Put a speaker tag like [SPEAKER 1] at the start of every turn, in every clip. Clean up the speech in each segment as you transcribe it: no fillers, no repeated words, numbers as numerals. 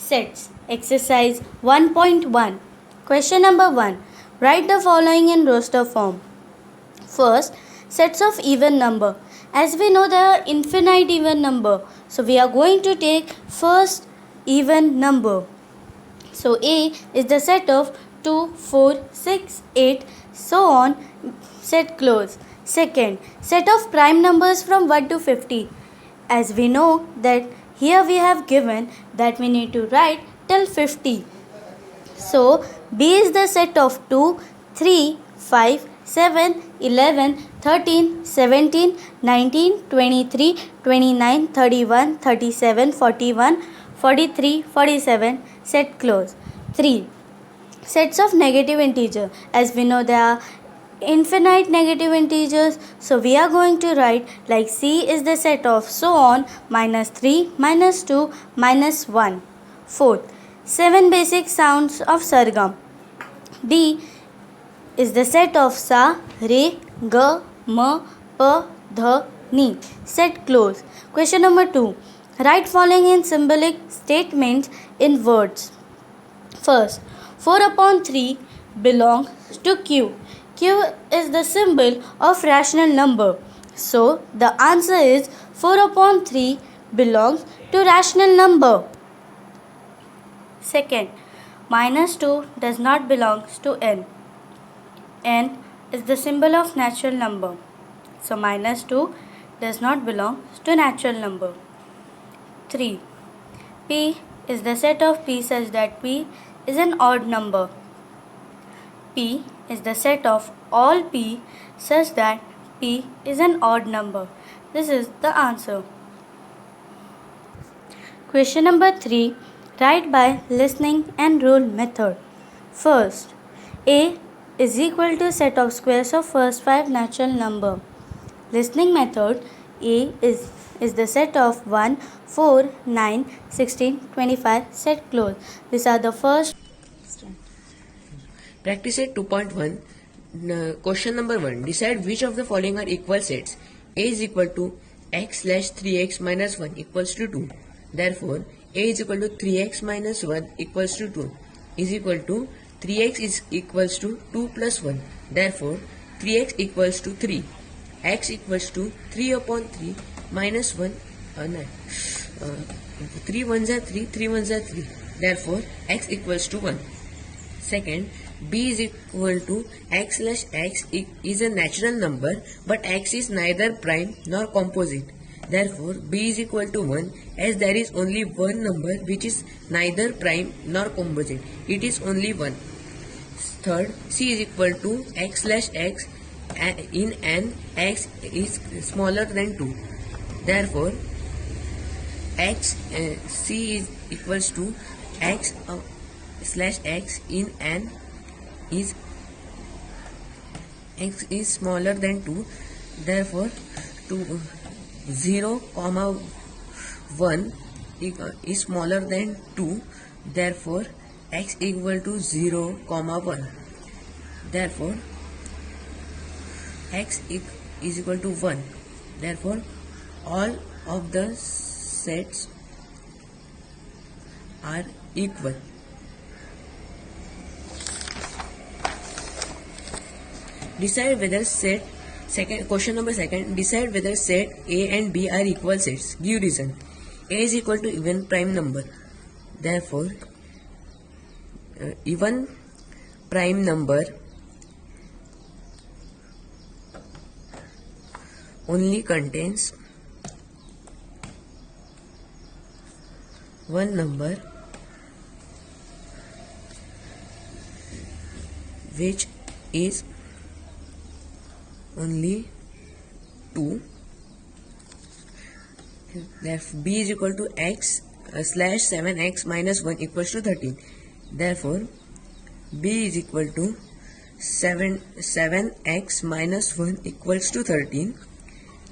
[SPEAKER 1] Sets. Exercise 1.1. Question number 1. Write the following in roster form. First, sets of even number. As we know, there are infinite even number. So we are going to take first even number. So A is the set of 2, 4, 6, 8, so on, set close. Second, set of prime numbers from 1 to 50. As we know that here we have given that we need to write till 50. So B is the set of 2, 3, 5, 7, 11, 13, 17, 19, 23, 29, 31, 37, 41, 43, 47, set close. 3. Sets of negative integer. As we know there are infinite negative integers, so we are going to write like C is the set of so on minus 3, minus 2, minus 1. Fourth, 7 basic sounds of Sargam. D is the set of Sa, Re, Ga, Ma, Pa, Dha, Ni. Set close. Question number 2. Write following in symbolic statements in words. First, 4 upon 3 belongs to Q. Q is the symbol of rational number. So, the answer is 4 upon 3 belongs to rational number. Second, minus 2 does not belong to n. N is the symbol of natural number. So, minus 2 does not belong to natural number. 3. P is the set of P such that P is an odd number. P is the set of all P such that P is an odd number. This is the answer. Question number 3. Write by listening and rule method. First, A is equal to set of squares of first 5 natural number. Listening method, A is the set of 1, 4, 9, 16, 25, set close. These are the first.
[SPEAKER 2] Practice set 2.1. Question number 1. Decide which of the following are equal sets. A is equal to x slash 3x minus 1 equals to 2. Therefore, A is equal to 3x minus 1 equals to 2 is equal to 3x is equals to 2 plus 1. Therefore, 3x equals to 3. X equals to 3 upon 3 minus 1. 3 ones are 3, 3 ones are 3. Therefore, x equals to 1. Second, b is equal to x slash x is a natural number, but x is neither prime nor composite. Therefore, b is equal to 1 as there is only one number which is neither prime nor composite. It is only 1. Third, c is equal to x slash x in n x is smaller than 2. Therefore, c is equals to x slash x in n is x is smaller than 2. Therefore, 0, 1 is smaller than 2. Therefore, x equal to 0, 1. Therefore, x is equal to 1. Therefore, all of the sets are equal. Decide whether set question number 2. Decide whether set A and B are equal sets. Give reason. A is equal to even prime number. Therefore, even prime number only contains one number which is only 2. Therefore, b is equal to x slash 7x minus 1 equals to 13. Therefore, b is equal to 7x minus 1 equals to 13.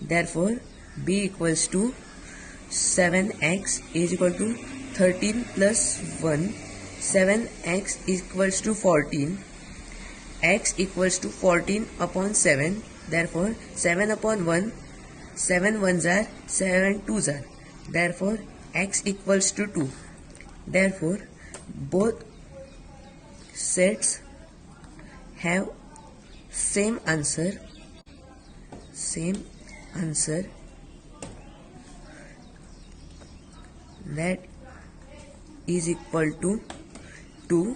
[SPEAKER 2] Therefore, b equals to 7x is equal to 13 plus 1. 7x equals to 14. X equals to 14 upon 7. Therefore, 7 upon 1, 7 ones are 7 twos are. Therefore, x equals to 2. Therefore, both sets have same answer that is equal to 2.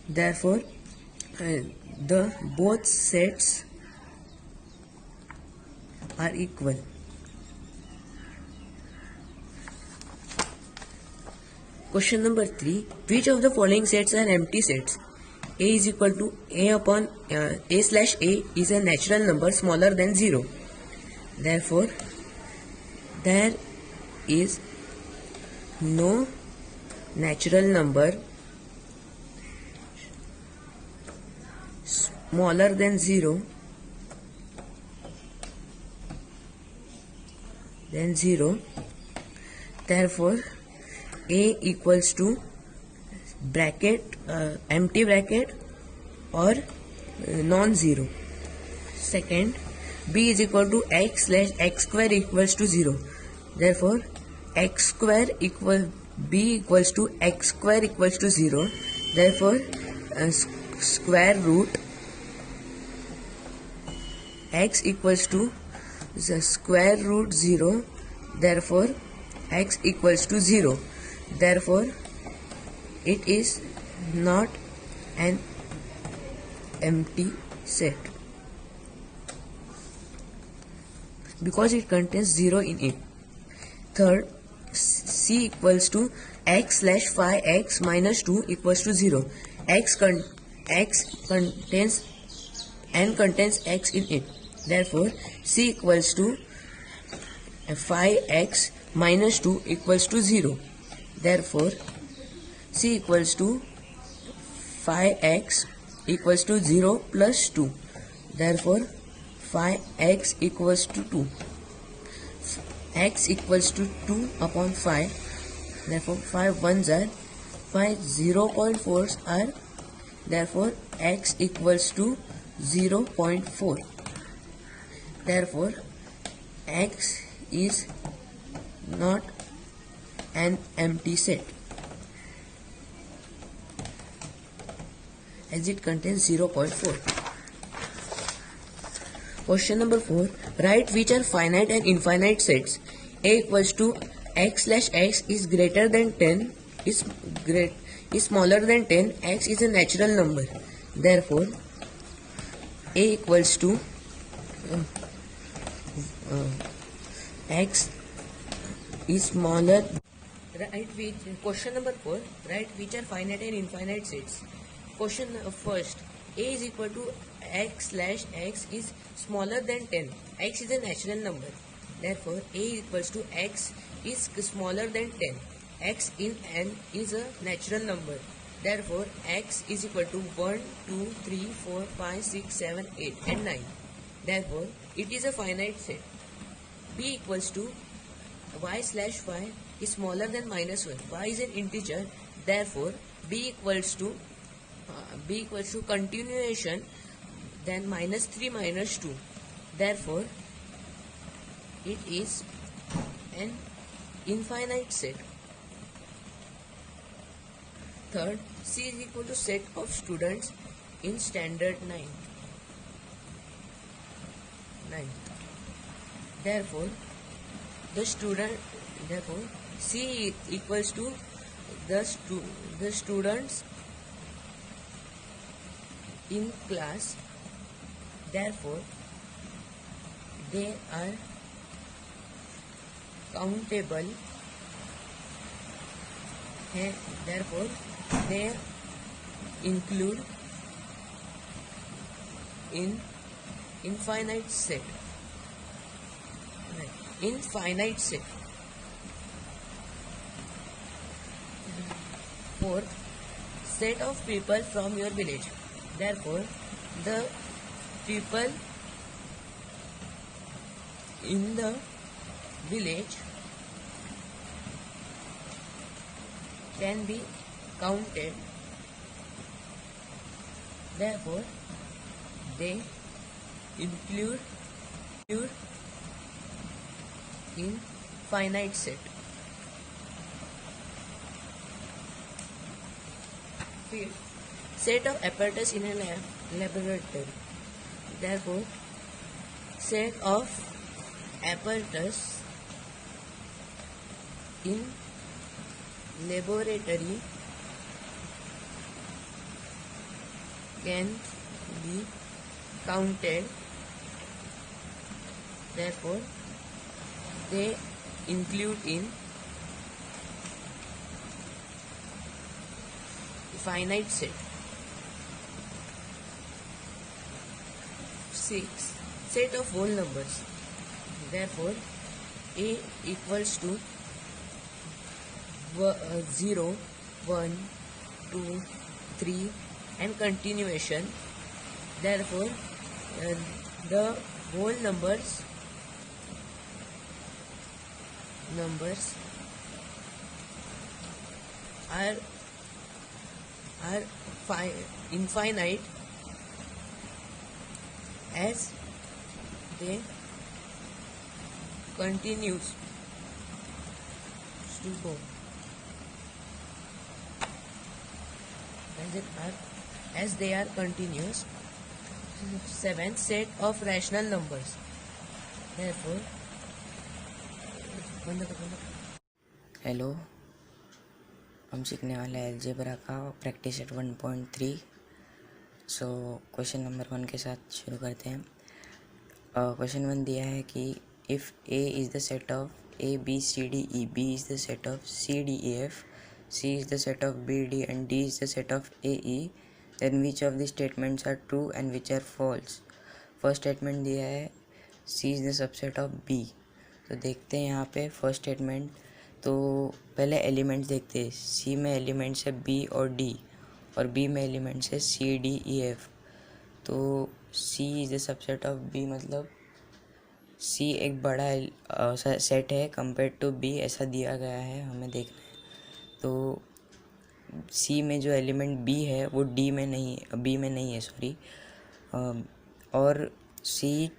[SPEAKER 2] Therefore, the both sets are equal. Question number 3. Which of the following sets are empty sets? A is equal to A upon A slash A is a natural number smaller than 0. Therefore, there is no natural number smaller than 0 Therefore, A equals to bracket empty bracket or non-zero. Second, B is equal to x slash x square equals to 0. Therefore, x square equal B equals to x square equals to 0. Therefore, square root x equals to the square root 0. Therefore, x equals to 0. Therefore, it is not an empty set because it contains 0 in it. Third, C equals to x slash phi x minus 2 equals to 0. X contains x in it. Therefore, C equals to phi x minus 2 equals to 0. Therefore, C equals to phi x equals to 0 plus 2. Therefore, phi x equals to 2. X equals to 2 upon phi. Therefore, phi 1s are, phi 0.4s are. Therefore, x equals to 0.4. Therefore, x is not an empty set as it contains 0.4. Question number 4. Write which are finite and infinite sets. A equals to x slash x is greater than 10 is smaller than 10. X is a natural number. Therefore, A equals to x is smaller. Question number 4. Write which are finite and infinite sets. Question first. A is equal to x slash x is smaller than 10. X is a natural number. Therefore, A equals to x is smaller than 10. X in n is a natural number. Therefore, x is equal to 1, 2, 3, 4, 5, 6, 7, 8 and 9. Therefore, it is a finite set. B equals to y slash y is smaller than minus 1. Y is an integer. Therefore, B equals to continuation then minus 3 minus 2. Therefore, it is an infinite set. Third, C is equal to set of students in standard 9. Therefore, C equals to the students in class. Therefore, they are countable. Therefore, they include in infinite set. Infinite set. Fourth, set of people from your village. Therefore, the people in the village can be counted. Therefore, they include in finite set. Fifth, set of apparatus in a laboratory. Therefore, set of apparatus in laboratory can be counted. Therefore, they include in finite set. 6. Set of whole numbers. Therefore, a equals to 0, 1, 2, 3 and continuation. Therefore, the whole numbers are infinite as they continues to go. As they are continuous. 7. Set of rational numbers. Therefore,
[SPEAKER 3] hello, हम सीखने वाले हैं algebra का practice eight 1.3। So question number 1 के साथ शुरू करते हैं। क्वेश्चन 1 दिया है कि if A is the set of A B C D E, B is the set of C D E F, C is the set of B D and D is the set of A E, then which of the statements are true and which are false. First statement दिया है C is the subset of B. तो देखते हैं यहाँ पे first statement. तो पहले elements देखते हैं। सी में एलिमेंट्स है बी और डी, और बी में एलिमेंट्स है सी डी ई एफ। तो C is the subset of B, मतलब सी एक बड़ा सेट है कंपेयर टू बी, ऐसा दिया गया है, हमें देखना है। तो सी में जो एलिमेंट बी है वो डी में नहीं, बी में नहीं है, सॉरी। और सी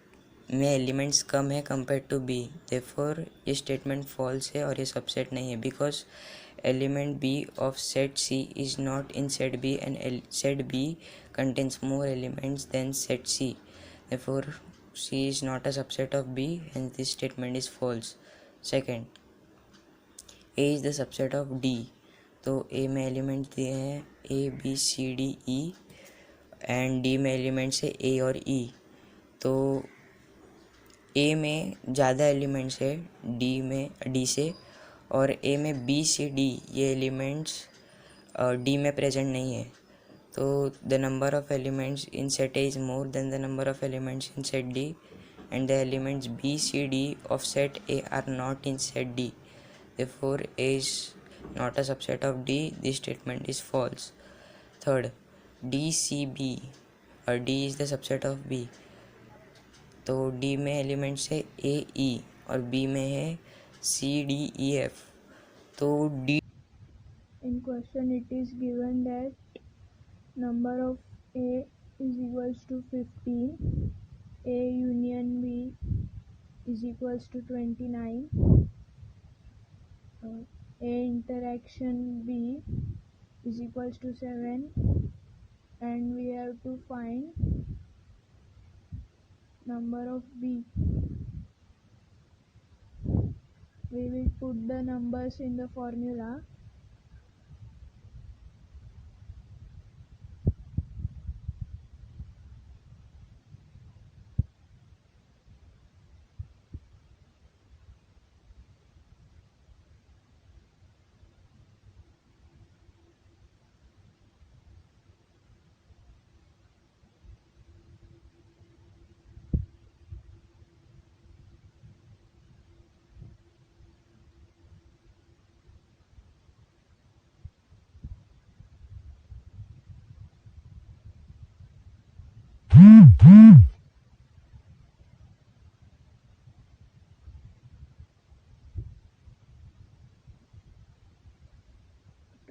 [SPEAKER 3] में एलिमेंट्स कम है कंपेयर टू बी, देयरफॉर ये स्टेटमेंट फॉल्स है और ये सबसेट नहीं है, because element B of set C is not in set B and set B contains more elements than set C. Therefore, C is not a subset of B, hence this statement is false. Second, A is the subset of D. तो A में elements दिए हैं A B C D E and D में elements है A और E। तो A में ज़्यादा एलिमेंट्स है D से, और A में B C D ये एलिमेंट्स D में प्रेजेंट नहीं है। तो the number of elements in set A is more than the number of elements in set D, and the elements B C D of set A are not in set D, therefore A is not a subset of D. This statement is false. Third, D C B, और D is the subset of B. तो D में elements है A E और B में है C D E F। तो D
[SPEAKER 4] In question it is given that number of A is equals to 15, A union B is equals to 29, A interaction B is equals to 7, and we have to find number of B. We will put the numbers in the formula.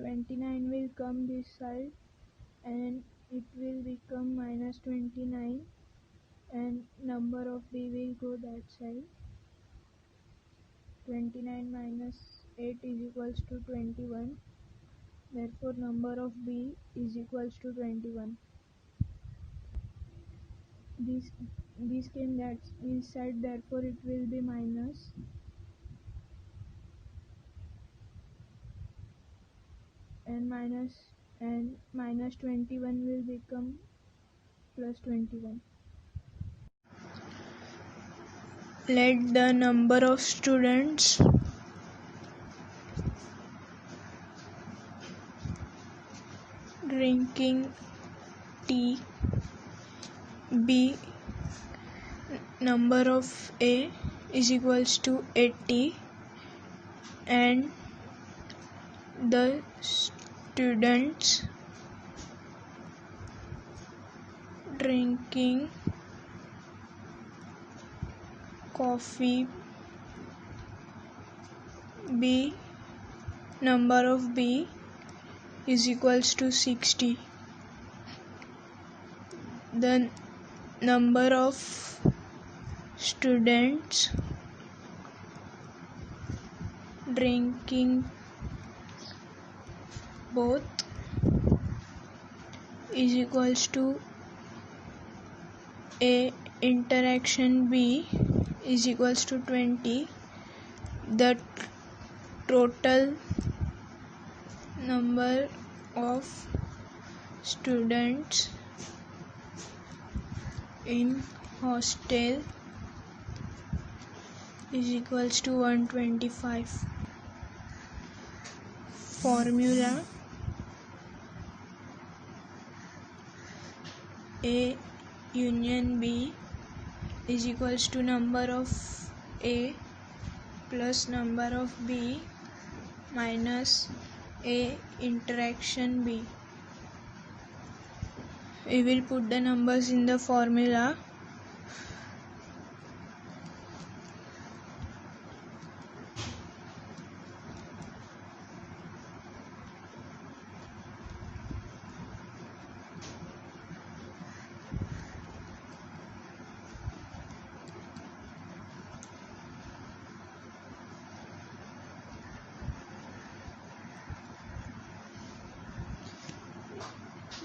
[SPEAKER 4] -29 will come this side and it will become -29, and number of B will go that side. 29 minus 8 is equals to 21. Therefore, number of B is equals to 21. This came, that is said, therefore it will be minus, and minus 21 will become plus 21. Let the number of students drinking tea be number of A is equals to 80, and the students drinking coffee B number of B is equals to 60. The number of students drinking both is equals to A interaction B is equals to 20. The total number of students in hostel is equals to 125. Formula: A union B is equals to number of A plus number of B minus A interaction B. We will put the numbers in the formula.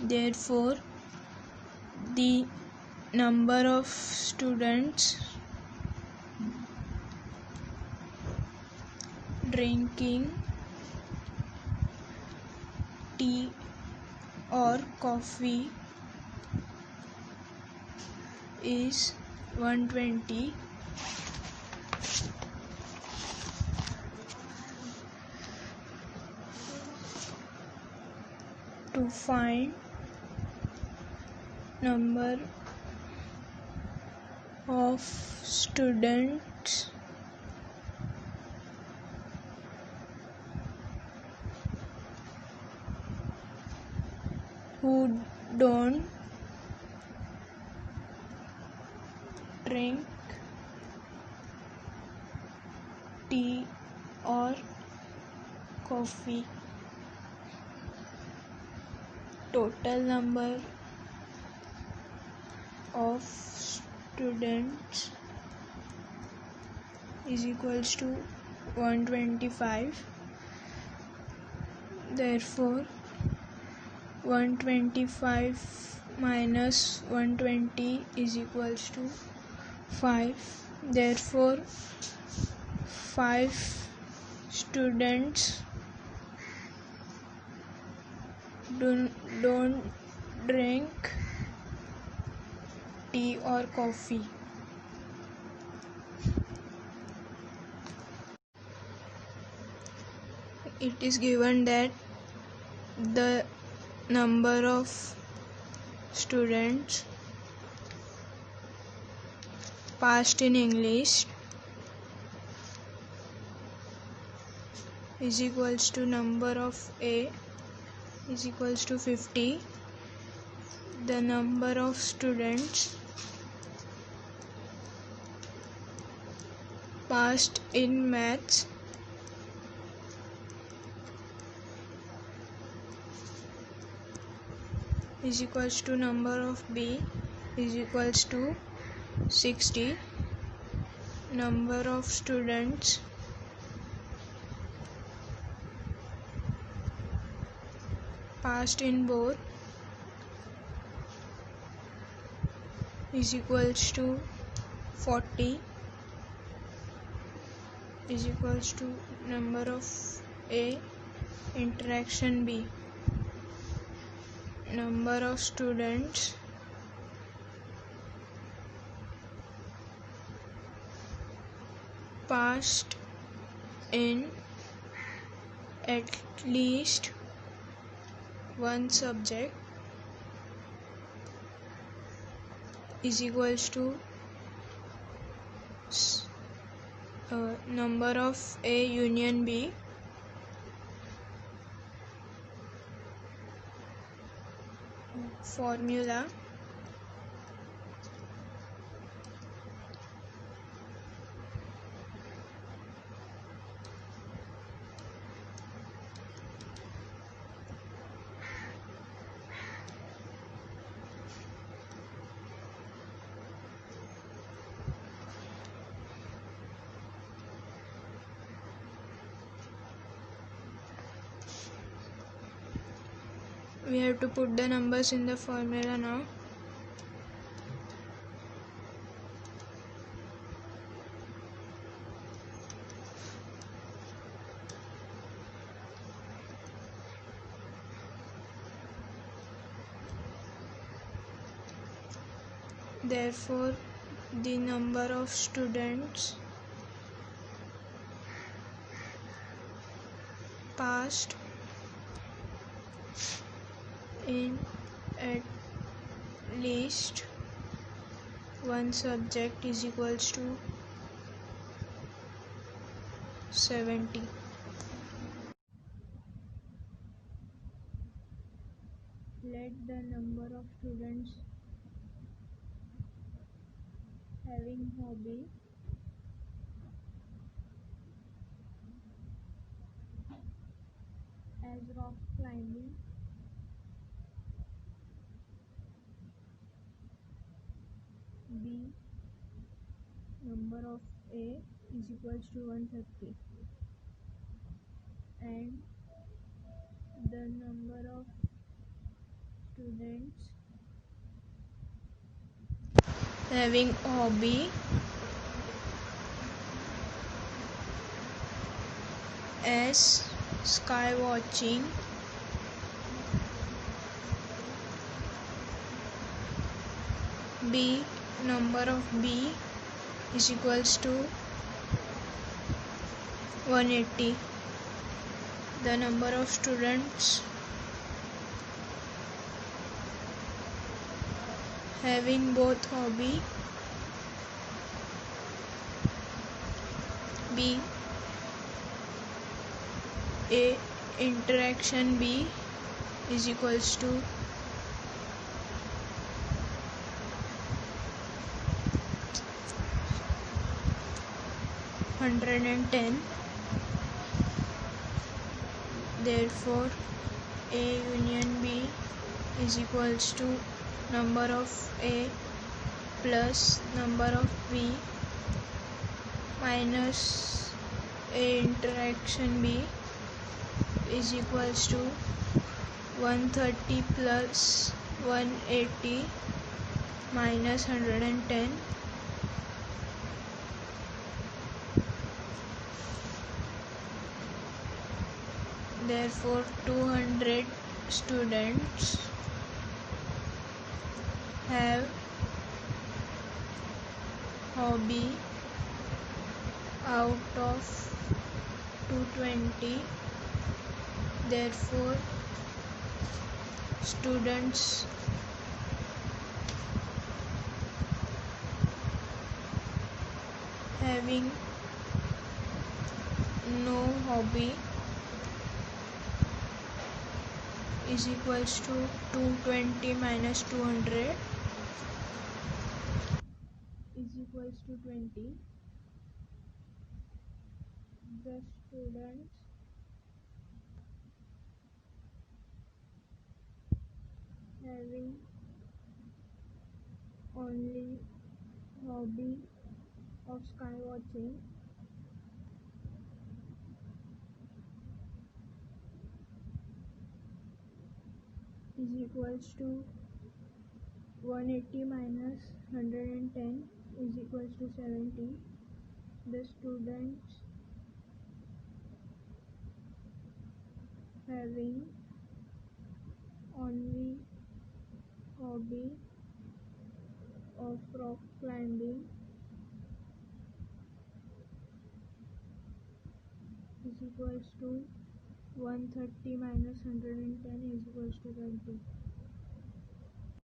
[SPEAKER 4] Therefore, the number of students drinking tea or coffee is 120. To find number of students who don't drink tea or coffee. Total number of students is equals to 125. Therefore, 125 minus 120 is equals to 5. Therefore, 5 students don't drink tea or coffee. It is given that the number of students passed in English is equals to number of A is equals to 50. The number of students passed in maths is equals to number of B is equals to 60. Number of students passed in both is equals to 40 is equals to number of A interaction B. Number of students passed in at least one subject is equals to number of A union B. Formula we have to put the numbers in the formula now. Therefore, the number of students passed in at least one subject is equals to 70. Let the number of students having hobby as rock climbing be number of A is equals to 130 and the number of students having hobby as sky watching B number of B is equals to 180. The number of students having both hobby B A interaction B is equals to 110. Therefore, A union B is equals to number of A plus number of B minus A interaction B is equals to 130 plus 180 minus 110. Therefore, 200 students have hobby out of 220. Therefore, students having no hobby is equals to 220 minus 200 is equals to 20. The students having only hobby of sky watching is equals to 180 minus 110 is equals to 70. The students having only hobby of rock climbing is equals to 130 minus 110 is equals to 20.